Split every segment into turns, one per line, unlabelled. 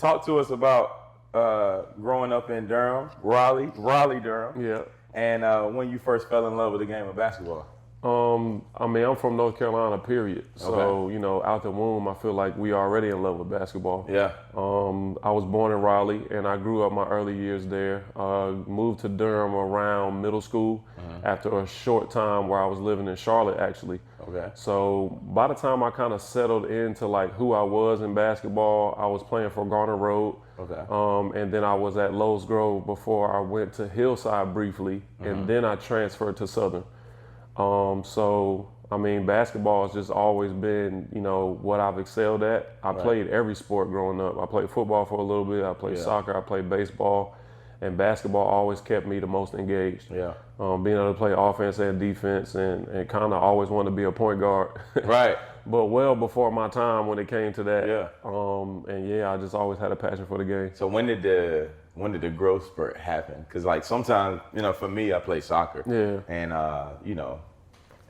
talk to us about growing up in Durham, Raleigh-Durham.
Yeah.
And when you first fell in love with the game of basketball.
I mean, I'm from North Carolina, period. So, you know, out the womb, I feel like we already in love with basketball.
Yeah.
I was born in Raleigh, and I grew up my early years there. Moved to Durham around middle school after a short time where I was living in Charlotte, actually.
Okay.
So by the time I kind of settled into like who I was in basketball, I was playing for Garner Road.
Okay.
And then I was at Lowe's Grove before I went to Hillside briefly, and then I transferred to Southern. So, I mean, basketball has just always been, you know, what I've excelled at. I played every sport growing up. I played football for a little bit. I played soccer. I played baseball. And basketball always kept me the most engaged.
Yeah.
Being able to play offense and defense and kind of always wanted to be a point guard.
Right.
But well before my time when it came to that.
Yeah.
And yeah, I just always had a passion for the game.
So when did the growth spurt happen? Because like sometimes, you know, for me, I play soccer.
Yeah.
And, you know,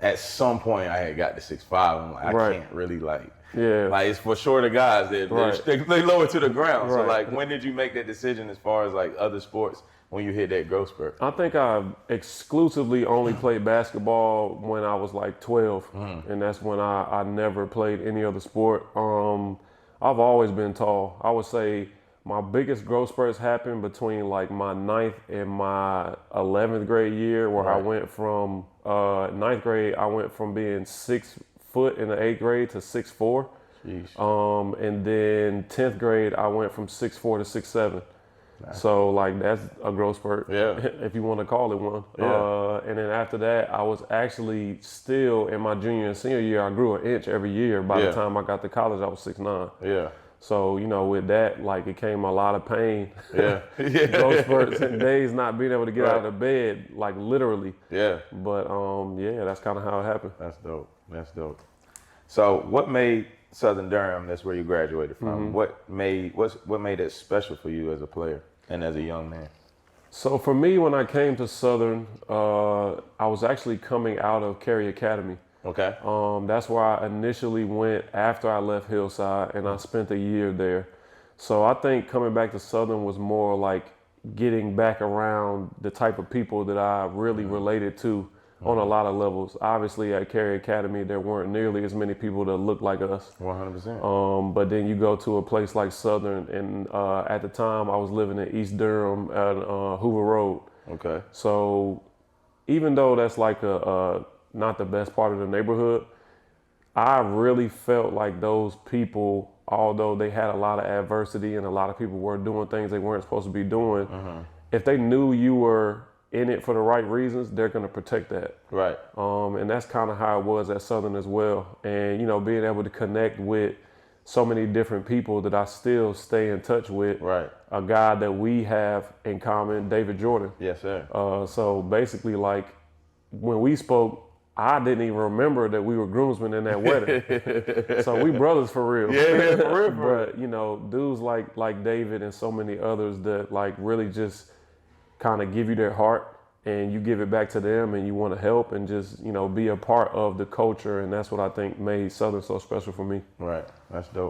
at some point I had got to 6'5". I'm like, I can't really like it's for shorter guys that they lower to the ground. So like, when did you make that decision as far as like other sports when you hit that growth spurt?
I think I exclusively only played basketball when I was like 12, and that's when I never played any other sport. I've always been tall. I would say my biggest growth spurts happened between like my 9th and my 11th grade year, where I went from 9th grade, I went from being 6 foot in the 8th grade to 6'4". And then 10th grade, I went from 6'4" to 6'7". So like that's a growth spurt, if you want to call it one. And then after that, I was actually still in my junior and senior year. I grew an inch every year. By the time I got to college, I was 6'9".
Yeah.
So, you know, with that, like, it came a lot of pain. Growth spurts and days not being able to get out of bed, like, literally.
Yeah.
But, yeah, that's kind of how it happened.
That's dope. That's dope. So what made Southern Durham, that's where you graduated from, what made it special for you as a player and as a young man?
So for me, when I came to Southern, I was actually coming out of Cary Academy.
Okay.
That's where I initially went after I left Hillside, and I spent a year there. So I think coming back to Southern was more like getting back around the type of people that I really related to on a lot of levels. Obviously at Cary Academy, there weren't nearly as many people that looked like us.
100%.
But then you go to a place like Southern, and at the time I was living in East Durham at Hoover Road.
Okay.
So even though that's like not the best part of the neighborhood, I really felt like those people, although they had a lot of adversity and a lot of people were doing things they weren't supposed to be doing, if they knew you were in it for the right reasons, they're going to protect that.
Right.
And that's kind of how it was at Southern as well. And, you know, being able to connect with so many different people that I still stay in touch with.
Right.
A guy that we have in common, David Jordan.
Yes, sir.
So basically, like, when we spoke, I didn't even remember that we were groomsmen in that wedding. So we brothers for real.
Yeah, for real.
But, you know, dudes like David and so many others that like really just kind of give you their heart and you give it back to them and you want to help and just, you know, be a part of the culture. And that's what I think made Southern so special for me.
Right. That's dope.